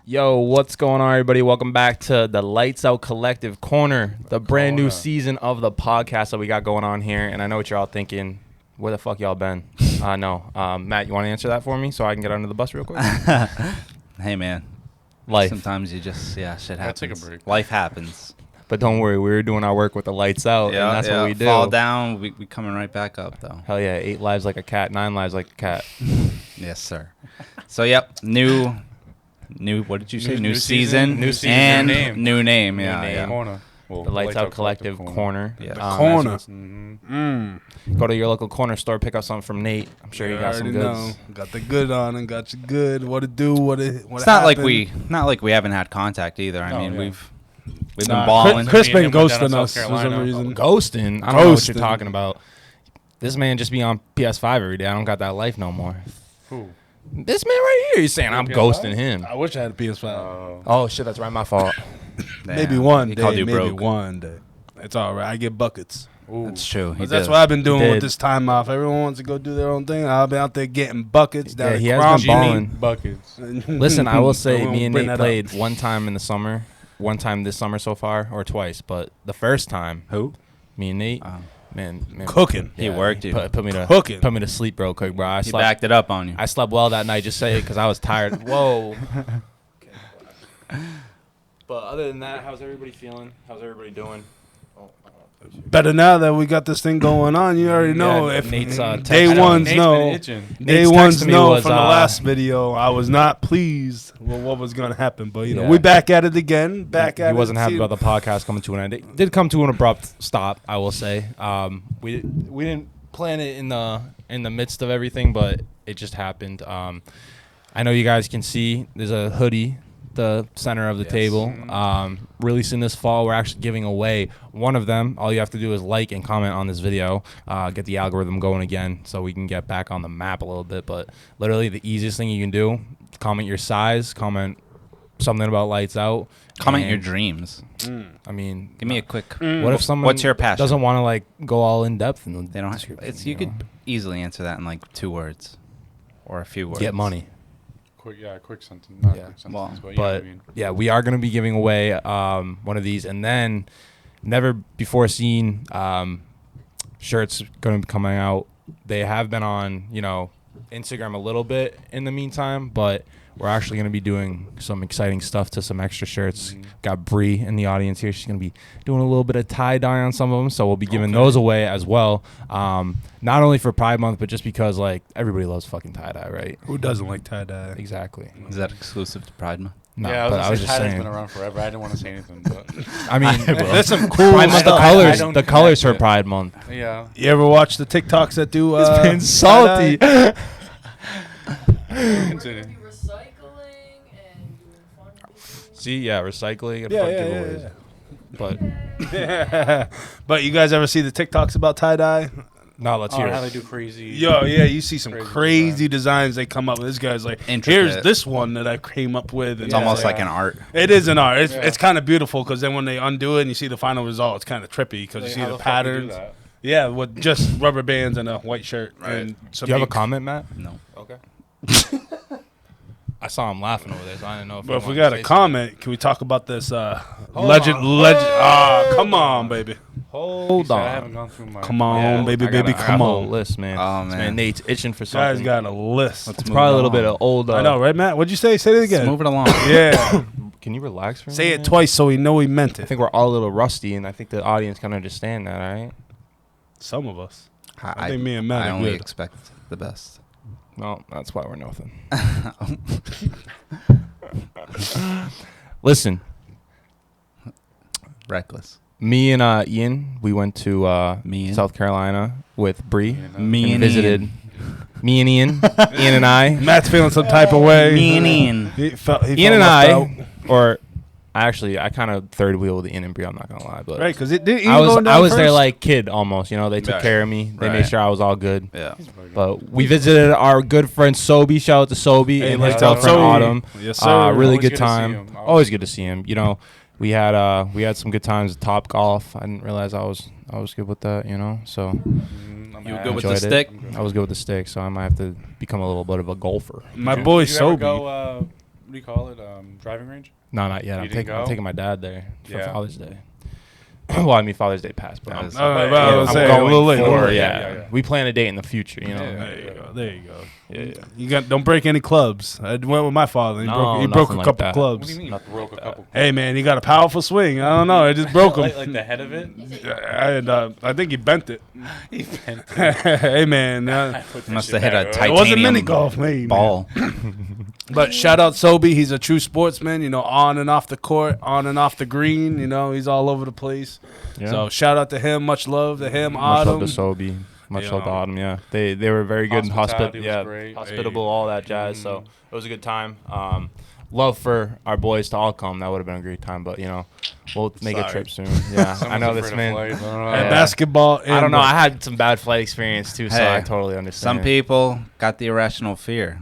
Yo, what's going on, everybody? Welcome back to the Lights Out Collective Corner, the brand new season of the podcast that we got going on here. And I know what you're all thinking. Where the fuck y'all been? No. Matt, you want to answer that for me so I can get under the bus real quick? Hey, man. Life. Sometimes you just, shit happens. Take a break. Life happens. But don't worry, we were doing our work with the lights out, and that's what we do. Fall down, we coming right back up, though. Hell yeah, 8 lives like a cat, 9 lives like a cat. Yes, sir. So, yep, new, what did you say? New season. New season. And New name. new name, New yeah. name. Yeah. Corner. Well, The Lights Out Collective Corner. Yeah. Corner. Go to your local corner store, pick up something from Nate. I'm sure you got some goods. Know. Got the good on and got you good. What it do? What It's not like we haven't had contact either. I mean, yeah. we've been balling. Chris Me and been him went down to ghosting South us for Carolina. some reason. Ghosting? I don't know what you're Ghosting. talking about. This man just be on PS5 every day. I don't got that life no more. Who? This man right here, he's saying I'm PS5? ghosting him. I wish I had a PS5. Oh, shit, that's right, my fault. Maybe one He day. called you Maybe broke. one day. It's all right. I get buckets. That's true. He But that's did. what I've been doing He with did. this time off. Everyone wants to go do their own thing. I've been out there getting buckets down Yeah, at he has Crown been balling. Buckets. Listen, I will say We won't me and bring Nate that up. played one time in the summer, one time this summer so far, or twice. But the first time, Who? me and Nate, Oh. man, Cooking. He worked you. Put me to Cooking. Put me to sleep real quick, bro. He backed it up on you. I slept well that night. Just say it because I was tired. Whoa. But other than that, how's everybody feeling? How's everybody doing? Better now that we got this thing going on. You already know. Yeah, If Nate's, day text- ones Nate's know. been itching. Day Nate's ones text me know was, from the last video, I was not pleased with what was going to happen. But, you know, Yeah. we back at it again. Back at it. He wasn't happy See- about the podcast coming to an end. It did come to an abrupt stop, I will say. We didn't plan it in the midst of everything, but it just happened. I know you guys can see there's a hoodie, the center of the table. Releasing this fall, we're actually giving away one of them. All you have to do is like and comment on this video, get the algorithm going again so we can get back on the map a little bit. But literally the easiest thing you can do, comment your size, comment something about Lights Out. Comment and, your dreams. I mean, Give me a quick. what if someone What's your passion? doesn't want to like go all in depth in the They don't. description, It's you know? could easily answer that in like 2 words, or a few words. Get money. Quick sentence. Not Yeah. quick sentence, Well, but you know what But I mean. yeah, we are going to be giving away one of these, and then never before seen shirts going to be coming out. They have been on Instagram a little bit in the meantime, but we're actually going to be doing some exciting stuff to some extra shirts. Got Bree in the audience here. She's going to be doing a little bit of tie-dye on some of them, so we'll be giving those away as well. Not only for Pride Month, but just because like everybody loves fucking tie-dye, right? Who doesn't like tie-dye? Exactly. Is that exclusive to Pride Month? No, Yeah, but I was gonna just say saying. been around forever. I didn't want to say anything, but I mean, There's some cool Pride Month, stuff. I don't the colors for connect it. Pride Month. yeah. You ever watch the TikToks that do salty. tie-dye? Continue. Recycling and doing fun things. See, yeah, recycling and Yeah, fun yeah, giveaways. yeah, But But you guys ever see the TikToks about tie-dye? no, let's Oh, hear how they it. do crazy. Yo, yeah, you see some Crazy crazy designs they come up with. This guy's like, Intricate. here's this one that I came up with. And It's almost Yeah. like an art. It is an art. It's, Yeah. it's kind of beautiful because then when they undo it and you see the final result, it's kind of trippy because you Like, see how the fuck you do patterns. that? Yeah, with just rubber bands and a white shirt. And some Do you have a ink. comment, Matt? No. Okay. I saw him laughing over there, so I didn't know if. But you if we wanted got to a say comment, can we talk about this Hold legend? on. Legend. Ah, come on, baby. something. Hold I haven't on. gone through my. Come on, Yeah, baby, I got baby, a- I got come a whole on. list, man. Oh, This man. Nate's itching for Guys something. got a list. Let's It's move probably a it little bit along. of old. I know, right, Matt? What'd you say? Say it Let's again. move it along. Yeah. Can you relax for a Say it minute? twice so we know we meant I it. think we're all a little rusty, and I think the audience can understand that, all right? Some of us. I think me and Matt I are only good. expect the best. Well, that's why we're nothing. Listen, Reckless. me and Ian, we went to Me and South Carolina with Bree. Me and and visited. Ian. Me and Ian, Ian and I, Matt's feeling some type of way. Me and Ian. He felt Ian and left I, out. or actually, I kind of third wheeled Ian and Bree. I'm not gonna lie, but Right, because it did. I was their like kid almost. You know, they took Right. care of me. They made Right. sure I was all good. Yeah. But we visited our good friend Sobe. Shout out to Sobe Hey, and let's his go, girlfriend Sobe. Autumn. Yes, sir. Really Always good good to see time. him. Always good to see him. You know, we had some good times at Top Golf. I didn't realize I was good with that. You know, so You I good with the enjoyed stick? I was good with the stick. So I might have to become a little bit of a golfer. My boy Did you ever Sobe. go do you call it? Driving range? No, not yet. You I'm didn't I'm go? taking my dad there for Yeah. Father's Day. Well, I mean Father's Day passed, but That I'm, was- I Yeah, was I'm saying, going a little late. for, Yeah. We plan a date in the future, you know. Yeah. There you go. There you go. Yeah. You don't break any clubs. I went with my father. He No, broke nothing a like couple that. clubs. What do you mean? Nothing Broke like a couple. Hey man, he got a powerful swing. I don't know. It just broke him. Like the head of it? I think he bent it. He bent it. Hey man, Put that Must shit have hit a back. tight- it wasn't mini Titanium golf, man. ball. But shout out Sobe. He's a true sportsman. You know, on and off the court, on and off the green. You know, he's all over the place. Yeah. So shout out to him. Much love to him. Much love Autumn. to Sobe. Much love to Yeah. Autumn. Yeah, they were very good and Hospitality was hospitable. great. Hospitable, all that jazz. So it was a good time. Love for our boys to all come. That would have been a great time. But you know, we'll make a Sorry. trip soon. Yeah, I Someone's know afraid this of man. flights. I don't know. And Yeah. basketball. I don't know. and- I had some bad flight experience too, so Hey, I totally understand. Some people got the irrational fear.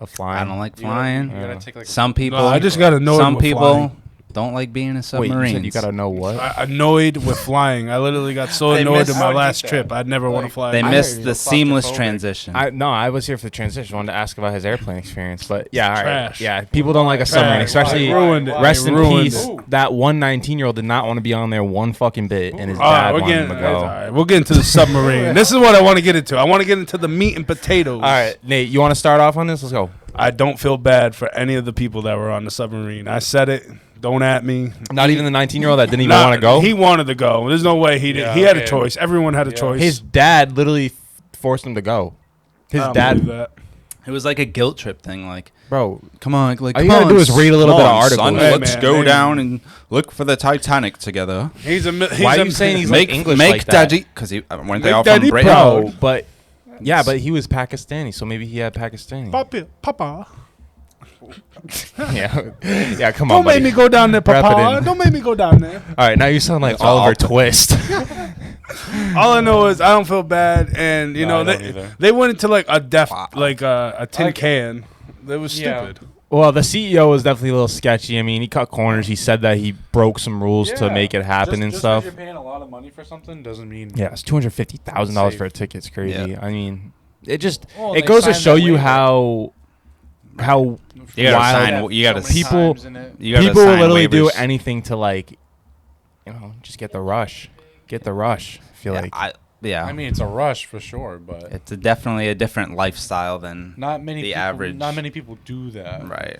of flying. I don't like You gotta- flying. You gotta take like Some people. No, I just got annoyed Some with people flying. don't like being in Wait, submarines. you said you gotta know what? Annoyed with flying. I literally got so They annoyed miss- in I my would last get trip. that. I'd never want to Like, fly. They I missed heard the you. seamless Claustrophobic. transition. I was here for the transition. Wanted to ask about his airplane experience, but yeah, all right. Trash. Yeah, people don't like a submarine, Trash. especially. Why? ruined it. Why? Rest in ruined peace. it. That 19-year-old did not want to be on there one fucking bit, and his All right, dad we're wanted getting. him to All go. right, we'll get into the submarine. This is what I want to get into. I want to get into the meat and potatoes. All right, Nate, you want to start off on this? Let's go. I don't feel bad for any of the people that were on the submarine. I said it. Don't at me. Not even the 19-year-old that didn't even Nah, want to go. He wanted to go. There's no way he did. Yeah, He had a okay. choice. Everyone had a Yeah. choice. His dad literally forced him to go. His I don't dad, believe that. It was like a guilt trip thing. Like, bro. come on, like All come you gotta on, do is read a little come bit of on, articles. son, Hey, let's man, go hey, down man. and look for the Titanic together. He's a. He's Why a, are you saying he's Make like English make like that? daddy, because weren't they Make all daddy from Britain? proud. Bro, but yeah, but he was Pakistani, so maybe he had Pakistani. Papa? Yeah, yeah. Come on, Don't make buddy. me go down there, Wrap it Papa. in. Don't make me go down there. All right, now you sound like That's Oliver all. Twist. All I know is I don't feel bad, and you No, know I don't either. they went into like a Wow. like a tin Like- can. That was Yeah. stupid. Well, the CEO was definitely a little sketchy. I mean, he cut corners. He said that he broke some rules to make it happen and just stuff. Just 'cause you're paying a lot of money for something doesn't mean. Yeah, it's $250,000 Safe. for a ticket. It's crazy. Yeah. I mean, it just Well, it they goes to signed show that you waiver. how You gotta wild sign. You gotta so many people- times in it. You gotta people will sign literally do waivers. anything to like, just get the rush. Get the rush. I feel like I mean, it's a rush for sure, but it's definitely a different lifestyle than not many. the people, average. Not many people do that. right.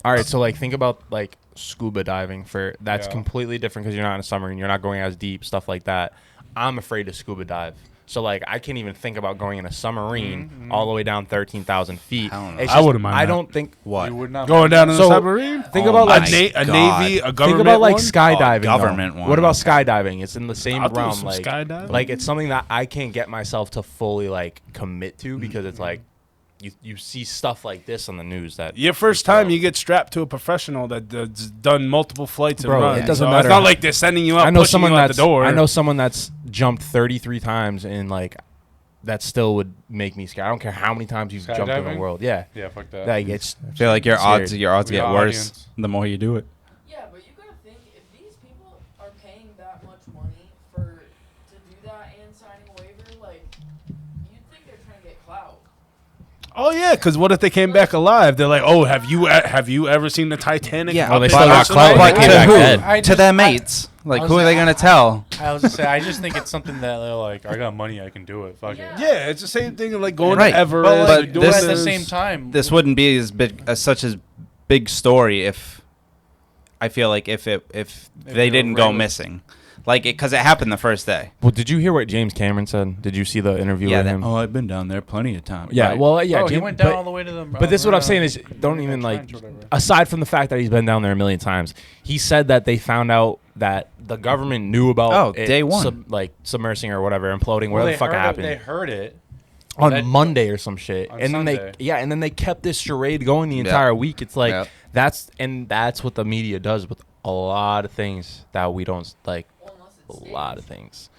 all right. So like, think about like scuba diving. For that's Yeah. completely different because you're not in a submarine. You're not going as deep. Stuff like that. I'm afraid to scuba dive. So like, I can't even think about going in a submarine all the way down 13,000 feet. Hell no. It's I just- wouldn't mind I that. don't think. What? You would not Going down in So, a submarine. Think Oh about my like a God. navy, a think government about like one? skydiving. though. government one. What about skydiving? It's in the same I'll do realm. some Like, skydiving. like it's something that I can't get myself to fully like commit to because it's like you see stuff like this on the news that Your first time, you get strapped to a professional that's done multiple flights Bro, and runs. it doesn't So matter. It's not like they're sending you out. I know pushing someone you out that's the door. I know someone that's jumped 33 times and like that still would make me scared. I don't care how many times you've jumped in the Skydiving? world. Yeah. Yeah, fuck that. Like it's I feel like your scared. odds We get got worse audience. the more you do it. Yeah, but you gotta think if these people are paying that much money to do that and signing a waiver, like you'd think they're trying to get clout. Oh yeah, because what if they came back alive? They're like, oh, have you ever seen the Titanic? Yeah, Well, they Up still in got Arsenal? clout. But They came to back who? dead. I To just- their I- mates. Like, I who was- are they gonna tell? I was just saying, I just think it's something that they're like, I got money, I can do it. Fuck it. Yeah. Yeah, it's the same thing of like going Right, to Everest. But, But like, doing this at the is- same time, This wouldn't be as big as such as big story if I feel like if they they were didn't go regular- missing, like because it happened the first day. Well, did you hear what James Cameron said? Did you see the interview with him? I've been down there plenty of times. Yeah, well, yeah. oh, he James- went down but- all the way to the. But this is what I'm saying is don't even like aside from the fact that he's been down there a million times, he said that they found out that the government knew about Oh, it day one. submersing or whatever, imploding, whatever the fuck happened They heard it. on that- Monday or some shit. on And then Sunday. and then they kept this charade going the Yeah. entire week. It's like Yeah. that's what the media does with a lot of things that we don't like. Well, unless A it's lot of staged. things.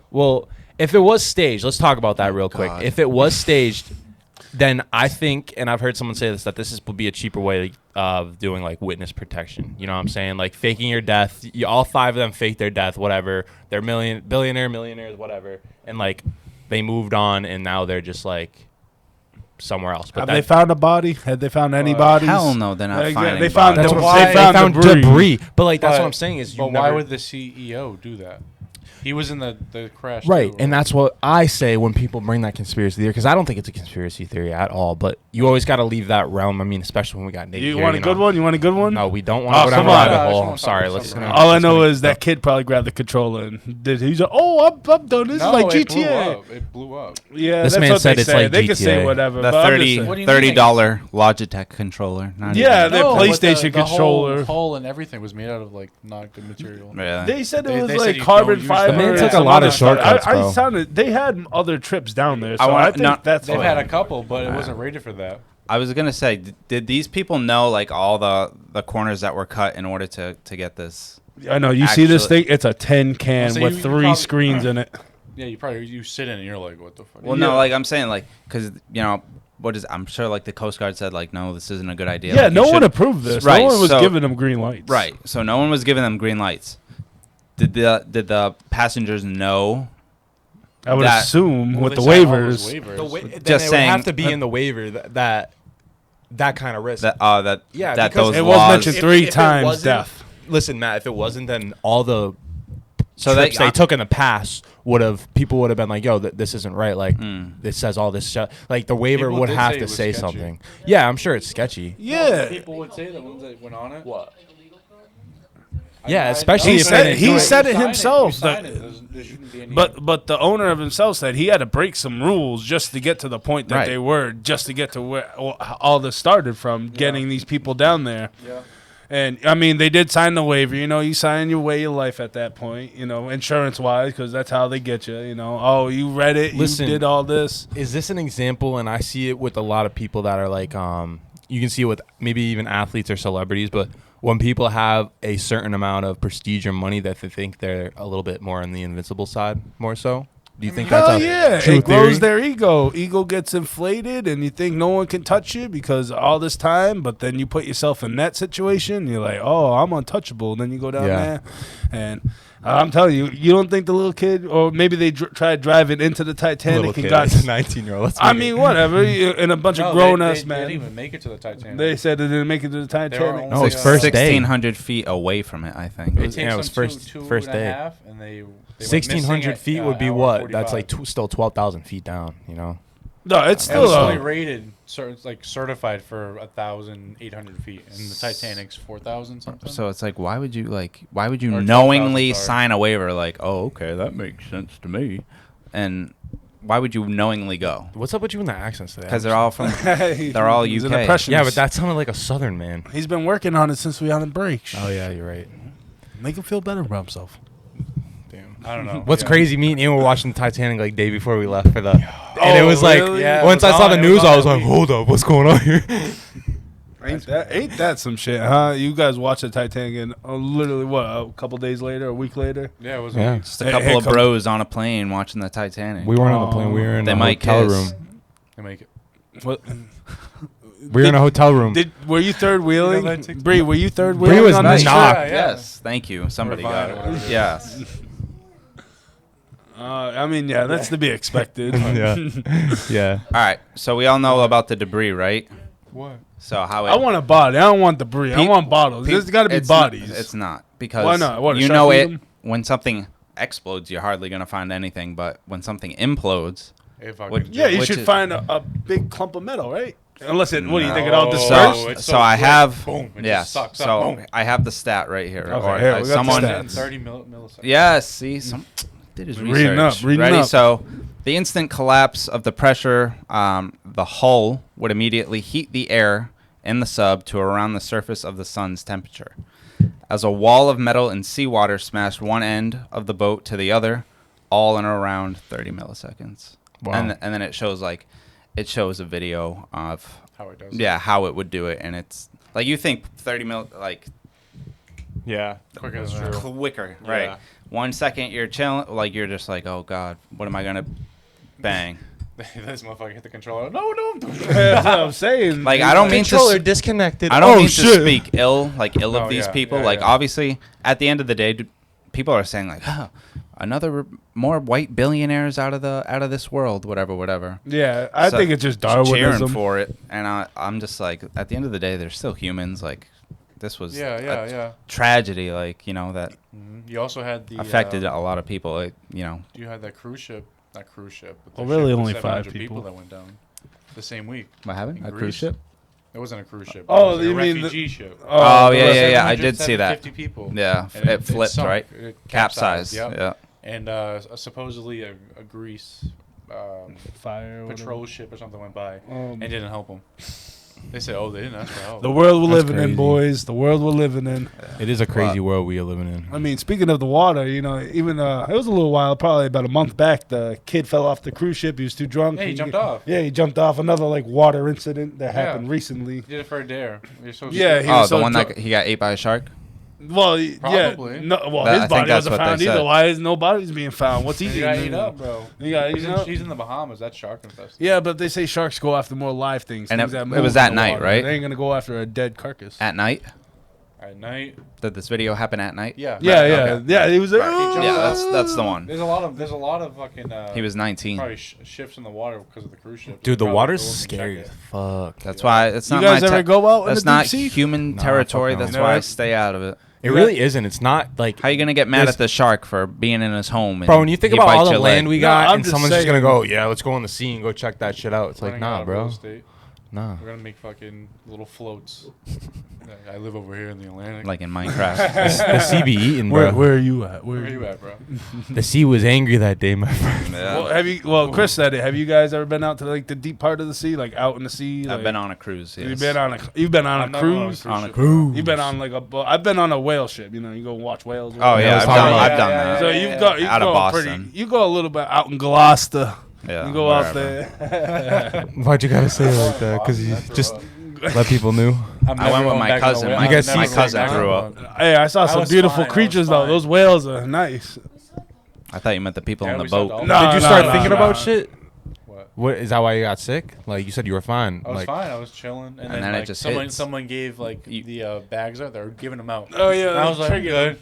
Well, if it was staged, let's talk about that real quick. God. If it was staged, then I think, and I've heard someone say this, that this would be a cheaper way of doing like witness protection. You know what I'm saying? Like faking your death. All five of them faked their death, whatever. They're millionaires, whatever. And like they moved on, and now they're just like somewhere else. But Have they found a body? Had they found any bodies? Hell no, they're not finding They found, bodies. they found debris. But like that's But- what I'm saying is, But why would the CEO do that? He was in the crash. right? too, And that's what I say when people bring that conspiracy theory, because I don't think it's a conspiracy theory at all. But you always got to leave that realm. I mean, especially when we got Nate You here, want a good one? You want a good one? No, we don't want Oh, to go down come the on. rabbit I just hole. wanna I'm sorry. talk Let's. something gonna- All I let's know gonna- is that kid probably grabbed the controller and he's like, "Oh, I'm done. This No, is like it blew GTA." up. It blew up. Yeah, This that's man what said they it's say. like They can say GTA. whatever. The but I'm 30 just What do you $30 mean? dollar Logitech controller. Not Yeah, even- their No, but PlayStation the controller. whole and everything was made out of like not good material. Yeah. They said it They was said like you carbon don't use fiber. that. The man and took a some lot other of stuff. shortcuts, bro. Sounded. They had other trips down there, so I I, wanna- think no, that's They've fine. had a couple, but it wasn't rated for that. I was gonna say, did these people know like all the corners that were cut in order to get this? I know. You see this Actually- thing? It's a tin can So with you 3 probably- screens in it. Yeah, you sit in and you're like, what the fuck? Well, Yeah. no, like I'm saying, like because I'm sure like the Coast Guard said like, no, this isn't a good idea. Yeah, like, you no one should- approved this. Right, No one was so- giving them green lights. Right. So no one was giving them green lights. Did the passengers know? I would That- assume Well, with they the signed all those waivers. waivers. Just Just it saying- would have to be in the waiver that kind of risk. That Yeah, that because those It was laws. mentioned If- 3 if it times wasn't- death. Listen, Matt, if it wasn't, then all the So trips they- they took in the past people would have been like, yo, this isn't right. Like, this says all this stuff. Like, the waiver People would did have say it to was say sketchy. something. Yeah, I'm sure it's sketchy. Yeah. People would say the ones that went on it. Like What? a legal film? Yeah, especially He if said- it- he said it You sign himself You sign that- it. There shouldn't be any. But the owner of himself said he had to break some rules just to get to the point that Right. they were, just to get to where all this started from, getting these people down there. yeah. And I mean, they did sign the waiver. You know, you sign your way of life at that point. You know, insurance wise, because that's how they get you. You know, oh, you read it, Listen. you did all this. Is this an example? And I see it with a lot of people that are like, you can see it with maybe even athletes or celebrities, but when people have a certain amount of prestige or money that they think they're a little bit more on the invincible side, more so. Do you think Hell that's a yeah, true it grows theory? their ego. Ego gets inflated, and you think no one can touch you because all this time. But then you put yourself in that situation. You're like, oh, I'm untouchable. Then you go down Yeah. there, and I'm telling you, you don't think the little kid, or maybe they tried driving into the Titanic and got. 19-year-old. I mean, whatever. And a bunch of grown ass They men. didn't even make it to the Titanic. They said they didn't make it to the Titanic. only- No, it's first day. 1,600 feet away from it, I think. It takes Yeah, it was them first- two first and a day. half, and they went 1,600 missing feet at, would be hour what? 45. That's like still 12,000 feet down, you know? No, it's And it's still. only rated, it's like certified for 1,800 feet, and the Titanic's 4,000 something. So it's like, why would you Or knowingly 12,000, sorry. sign a waiver? Like, oh, okay, that makes sense to me. And why would you knowingly go? What's up with you in the accents today? Because they're all from. They're all He's an UK. impressionist. Yeah, but that sounded like a southern man. He's been working on it since we on the break. Oh, yeah, you're right. Make him feel better about himself. Damn. I don't know. What's Yeah. crazy, me and Ian were watching the Titanic like day before we left for the, and it Oh, was like really? Yeah, once it I was saw on- the it was news, on I was that like, week. hold up, what's going on here? Ain't that some shit, huh? You guys watch the Titanic and literally what, a couple days later, a week later? Yeah, it was. Yeah. Just a Hey, couple hey, of come- bros on a plane watching the Titanic. We weren't on the plane. We were in They a might hotel kiss. room. They make it. What? We were in a hotel room. Were you third wheeling? that takes- Bree, were you third wheeling? was on this not. trip? Yeah. Yes, thank you. Somebody Or got Vine or it. whatever. Yes. I mean, yeah, that's to be expected. Yeah. Yeah. All right. So we all know about the debris, right? What? So how it. I want a body. I don't want debris. I Peop- want bottles. There's got to be it's not- bodies. it's not because Why not? What, a you shark know eat it 'em? when something explodes, you're hardly gonna find anything. But when something implodes, If I What- could Yeah, you Which should is- find a big clump of metal, right? Unless it, what do you think it No. all dispersed? Oh, it's so so I quick. have Boom, it just yes. sucks up. So Boom. I have the stat right here. Okay, Or, here, we got the someone. stat. In 30 milliseconds. Yes. See, some did his research. Reading up, reading Ready? up. So the instant collapse of the pressure, the hull would immediately heat the air in the sub to around the surface of the sun's temperature. As a wall of metal and seawater smashed one end of the boat to the other, all in around 30 milliseconds. Wow. And then it shows a video of How it does. how it would do it, and it's like you think 30 mil like Yeah. Quicker than that. quicker, Yeah. right? 1 second you're chilling, like you're just like, oh god, what am I gonna bang? This motherfucker hit the controller. No, no. That's what I'm saying. Like I don't mean to. Controller disconnected. I don't Oh, mean shit. to speak ill, of Oh, these yeah, people. yeah, like yeah. obviously, at the end of the day, people are saying like, oh, more white billionaires out of this world, whatever. Yeah, I So, think it's just cheering Darwinism. for it, and I'm just like, at the end of the day, they're still humans. Like, this was a tragedy, like, you know, that You also had the affected a lot of people. Like, you know, You had that cruise ship, not cruise ship. But Well, the really ship with only 700 5 people. that went down the same week. what happened? In A cruise Greece. ship? It wasn't a cruise ship. Oh, it was you a mean the- refugee ship. Oh, the yeah. I did see that. 750 people. Yeah, And it flipped, sunk. right? It Capsized. Yep. Yeah. And supposedly a Greece Fire. patrol ship or something went by Um, and didn't help them. They said, "Oh, they didn't ask for help." The world we're That's living in, crazy. boys. The world we're living in. It is a crazy world we are living in. I mean, speaking of the water, you know, even it was a little while, probably about a month back. The kid fell off the cruise ship. He was too drunk. Hey, he jumped off. Yeah, he jumped off. Another like water incident that Yeah. happened recently. He did it for a dare. You're so Yeah, stupid. he was The so one drunk. that he got ate by a shark. Well, Probably. yeah. No, well, I his think body that's wasn't what they found either. said. Why is no body's being found? What's he He doing? got eaten up, bro. He got He's eaten in, up. he's in the Bahamas. That's shark infested. Yeah, but they say sharks go after more live things. And things it that was move at in the night, water. right? They ain't gonna go after a dead carcass. At night? At night. Did this video happen at night? Yeah. Yeah, Right, yeah, okay. yeah. He was like, Right, he jumped Yeah, out. that's the one. There's a lot of fucking. He was 19. probably shifts in the water because of the cruise ship. Dude, the Probably water's goes and check scary it. as fuck. That's why it's You not guys my ever go out in That's the deep not sea? human Nah, territory. fuck no. That's You know why I what? stay out of it. It really isn't. It's not like. How you gonna get mad There's- at the shark for being in his home? And Bro, when you think he about bites all the your land leg? we No, got, I'm and just someone's just gonna saying. go, yeah, let's go on the sea and go check that shit out. It's like, Running out nah, of real bro. estate. Nah. We're gonna make fucking little floats. I live over here in the Atlantic. like in Minecraft. The sea be eating, bro. Where are you at? where are you at, bro? The sea was angry that day, my friend. Yeah. Well, Chris said it. Have you guys ever been out to like the deep part of the sea, like out in the sea? I've like- been on a cruise. Yes. You've been on a I'm not going cruise. On a ship. cruise. You've been on like I've been on a whale ship. You know, you go watch whales. Oh Yeah, yeah, let's I've talk done, about I've it. done Yeah, that. So you've got you Out of go Boston. You go a little bit out in Gloucester. Yeah, You go out wherever. there. Why'd you gotta say it like that? Because you just let people know. I went with my cousin. You guys see- my cousin threw up. Hey, I saw I some was beautiful fine, I creatures was though. fine. Those whales are nice. I thought you meant the people Yeah, on the we saw boat. dolphins. No, Did you no, start no, thinking no. about shit? What? What is that? Why you got sick? Like you said, you were fine. I was like, fine. I was chilling, and, then it like, just someone hits. someone gave like the bags out. They were giving them out. Oh yeah, And I was like, trigger. good.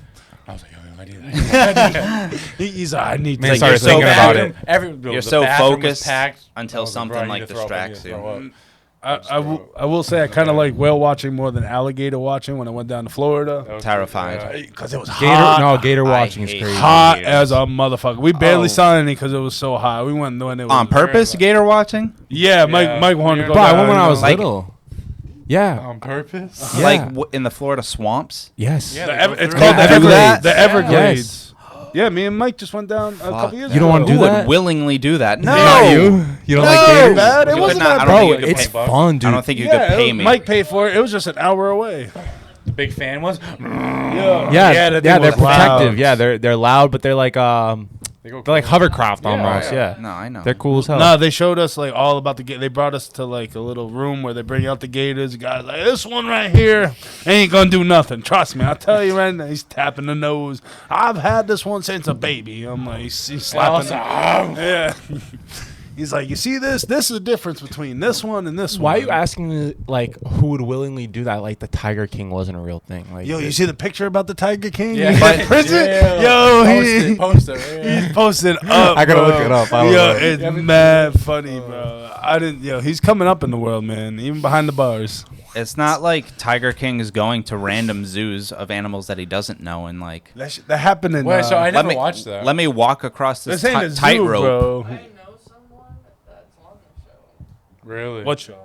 I was like, I need that. He's like, I need Man, to started you're so thinking about bad. it. You're The so bathroom was focused packed. until I was something bro, I need like to throw up, I need distracts to you. throw up. I will say I kind of like whale watching more than alligator watching when I went down to Florida. That was Terrified. pretty- Because it was Gator, hot. no, gator I watching is hate crazy. Hot gators. as a motherfucker. We barely Oh. saw any because it was so hot. We went when it was On purpose, gator watching? Yeah, Mike Yeah. wanted to go Bro, I down, went when you I know. was Like- little. Yeah. On purpose? Yeah. Like in the Florida swamps? Yes. Yeah, The they Ev- go it's through called it. the They do that? Everglades. The Everglades. Yes. Yeah, me and Mike just went down a couple years You don't ago. wanna do Who that? would willingly do that? No. Not you. You don't like gators? man. It You wasn't could not- that I don't Bro, think you could it's pay- fun, dude. I don't think you Yeah, could pay me. Mike paid for it. It was just an hour away. The big fan was. Yeah, Yeah, that yeah, thing they're was loud. protective. Yeah, they're loud, but they're like They go they're like crazy. hovercraft almost. Yeah. No, I know. They're cool as hell. No, they showed us like all about the. They brought us to like a little room where they bring out the gators. The guy's like, this one right here ain't gonna do nothing. Trust me, I'll tell you right now. He's tapping the nose. I've had this one since a baby. I'm like, he's slapping. Yeah. He's like, you see this? This is the difference between this one and this one. Why are you asking me like who would willingly do that? Like the Tiger King wasn't a real thing. Like Yo, you see the picture about the Tiger King? Yeah. He's in prison. Yeah. Yo, Post it. Yeah. he's posted up. I gotta bro. look it up. I don't Yo, know. it's mad funny, bro. I didn't. Yo, he's coming up in the world, man. Even behind the bars. It's not like Tiger King is going to random zoos of animals that he doesn't know and like. That happened in. Wait, so I Let never me watched that. Let me walk across this this ain't a zoo, tightrope. bro. I know someone that's on the show. Really? What show?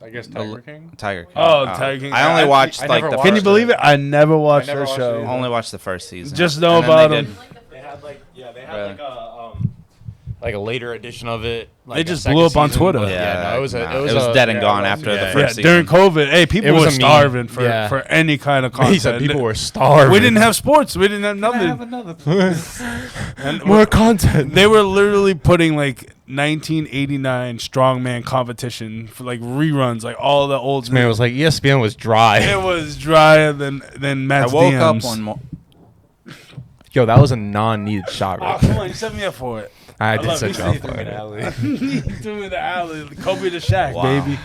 I guess Tiger King. Tiger King. Oh, Tiger King. I only I- watched I like never the watched Can you first. believe it? I never watched never that watched show. it either. Only watched the first season. Just know And then about they him. did- They had like they had Really? like a later edition of it. Like They a just second blew up on season, Twitter. but Yeah, no, it was it was dead and yeah, gone it was- after the yeah. first Yeah, during season. COVID, hey, people It was were a meme. starving for, Yeah. for any kind of content. He said people were starving. We didn't have sports. We didn't have nothing. another. And more content. they were literally putting like 1989 strongman competition for like reruns, like all the old. Man, it was like ESPN was dry. It was drier than I Matt's woke DMs. up one more. Yo, that was a non-needed shot. Oh, Right come there. on, you set me up for it. I I did love set it. you up He for threw me in the it. alley. He threw me in the alley. Kobe to Shaq, Wow. baby.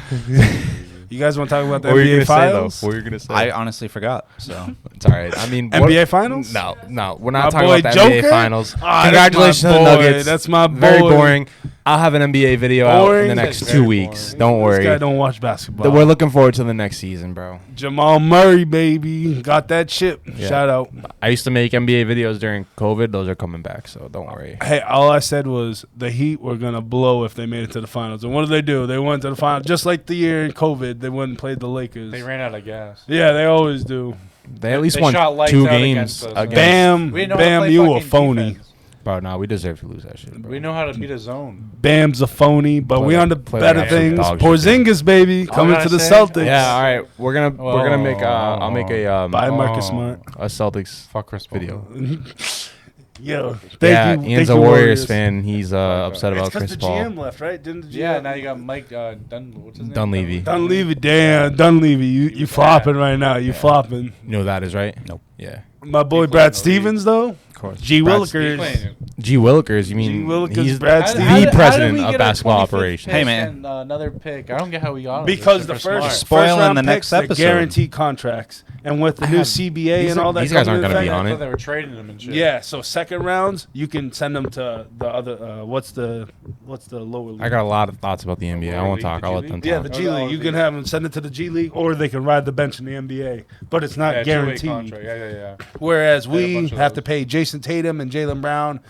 You guys want to talk about the What were you NBA gonna say though? Finals? What were you gonna say? I honestly forgot. So It's all right. I mean, NBA Finals? No, we're My not talking boy about the Joker? NBA Finals. Ah, Congratulations to that's the my boy. Nuggets. That's my Very boy. boring. I'll have an NBA video out in Boring? the next That's 2 very weeks. boring. Don't This guy worry. don't watch basketball. We're looking forward to the next season, bro. Jamal Murray, baby. Got that chip. Yeah. Shout out. I used to make NBA videos during COVID. Those are coming back, so don't worry. Hey, all I said was the Heat were going to blow if they made it to the finals. And what did they do? They went to the finals. Just like the year in COVID, they went and played the Lakers. They ran out of gas. Yeah, they always do. They at least They won shot lights 2 out games against us. against. Bam. We know how to Bam, play you a fucking phony. defense. Bro, no, we deserve to lose that shit, bro. We know how to beat a zone. Bam's a phony, but we Play- on to play better like absolute things. dog shit, Porzingis, baby, coming gotta to the say- Celtics. Yeah, all right. We're gonna make. I'll make a Bye, Marcus Oh. Smart. a Celtics Fuck Chris Paul. video. Yo, thank Yeah, you. Ian's thank a you, Warriors fan. He's upset It's about because Chris the Paul. GM left, right? Didn't the GM? Yeah, now you got Mike what's his name? Dunleavy. Dunleavy, damn, Dunleavy, you flopping right now. You flopping. You know who that is, right? Nope. Yeah, My boy He played Brad in the Stevens, though. of course. G. Brad- Willikers. G. Willikers. You mean G. Willikers, he's Brad How- Stevens. how the did- how did president we of get a basketball 25th operations. pick Hey, man. and, another pick. I don't get how we got him. Because the Super first smart. Spoiling round the next picks, they're episode. guaranteed contracts, and with the new CBA these and are- all that, these guys coming aren't into gonna be effect- on I it. thought they were trading him and shit. Yeah, so second rounds, you can send them to the other. What's the lower league? I got a lot of thoughts about the NBA. I won't League, talk. the I'll G let them League? Yeah, talk. the Oh, G the League. You League. can have them send it to the G League, or they can ride the bench in the NBA. But it's not Yeah, two-way guaranteed. contract. Yeah. Whereas They had a we bunch of have to those. pay Jason Tatum and Jalen Brown,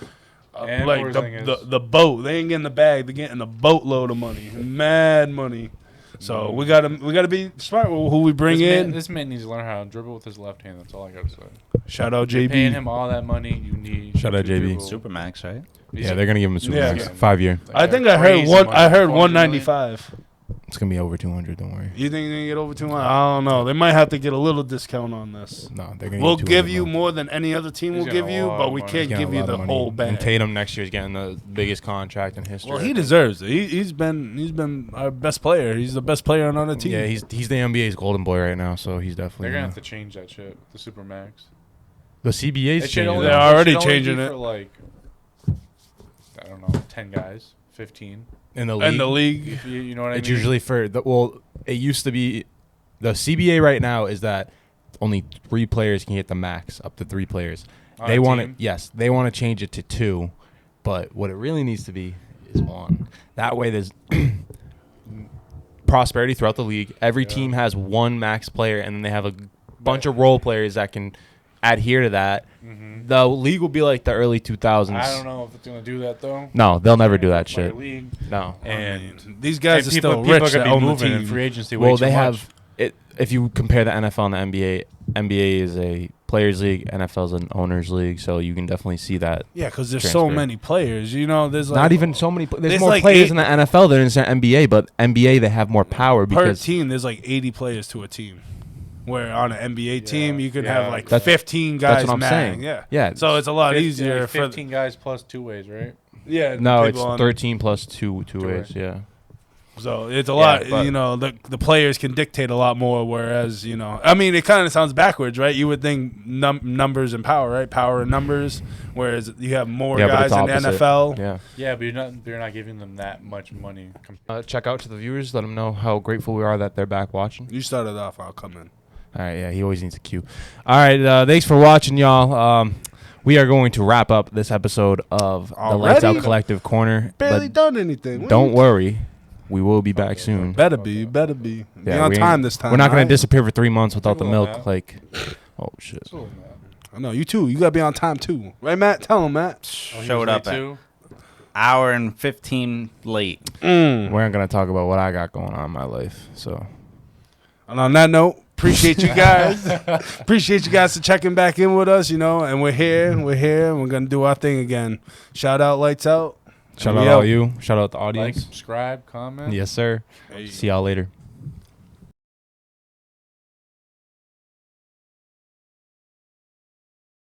And like Porzingis. the boat. They ain't getting the bag. They're getting a boatload of money, mad money. So we gotta be smart with who we bring in. This man needs to learn how to dribble with his left hand. That's all I gotta say. Shout out You're paying JB. him all that money. You need. Shout out to JB. dribble. Supermax, right? Yeah, they're gonna give him a super Yeah. max, 5 year. Like, I think they're I heard crazy one. money. I heard 400 million. 195. It's gonna be over 200. Don't worry. You think they can get over 200? I don't know. They might have to get a little discount on this. No, they're gonna. We'll give give 200 you mil. more than any other team He's will getting give a you, lot but of we money. can't He's getting give a you lot the of money. whole And bag. Tatum next year is getting the biggest contract in history. Well, I he think. deserves it. He's been our best player. He's the best player on our team. Yeah, he's the NBA's golden boy right now, so he's definitely. They're gonna have to change that shit. The supermax. The CBA's It should changing. only- They're that. it already should only changing be it. for like, I don't know, 10 guys, 15. in the league. And the league. If you know what I mean? It's usually for the it used to be the CBA right now is that only 3 players can get the max, up to 3 players. On They a want team? to they want to change it to 2, but what it really needs to be is 1. That way there's prosperity throughout the league. Every Yeah. team has 1 max player, and then they have a bunch of role players that can adhere to that. Mhm. The league will be like the early 2000s. I don't know if it's gonna do that though. No, they'll never do that Player shit. League. No. And These guys are people, still people rich are that gonna own be the moving in team. free agency. Way Well, too they much. have it. If you compare the NFL and the NBA, NBA is a players' league, NFL is an owners' league, so you can definitely see that. Yeah, because there's so Transfer. many players. You know, there's like Not even so many. There's there's more like players 8 in the NFL than in the NBA, but NBA they have more power per because team. There's like 80 players to a team. Where on an NBA team you could yeah. have like That's- 15 guys. that's what I'm mad. saying. Yeah. Yeah. So it's a lot 50 easier like for 15 guys plus 2 ways, right? yeah. No, people it's on- 13 plus two Two ways. Yeah. So it's a lot, but- you know, the players can dictate a lot more, whereas, you know, I mean, it kind of sounds backwards, right? You would think numbers and power, right? Power and numbers, whereas you have more Yeah, but guys it's in the opposite. NFL. Yeah. Yeah, but you're not giving them that much money. Check out to the viewers. Let them know how grateful we are that they're back watching. You started off, I'll come in. All right, yeah, he always needs a cue. All right, thanks for watching, y'all. We are going to wrap up this episode of the Lights Out Already? Collective Corner. Barely but done anything. What don't you- worry, we will be back soon. Better be. Be Yeah, on we time ain't- this time. We're not going alright? to disappear for 3 months without the Cool, milk. man. Like, oh shit. I know, you too. You got to be on time too. Right, Matt? Tell him, Matt. Showed up at too. hour and 15 late. We aren't going to talk about what I got going on in my life. So And on that note, appreciate you guys. Appreciate you guys for checking back in with us, you know, and we're here. And we're going to do our thing again. Shout out, Lights Out. shout And out we all out. you. Shout out the Like, audience. subscribe, comment. Yes, sir. See y'all later.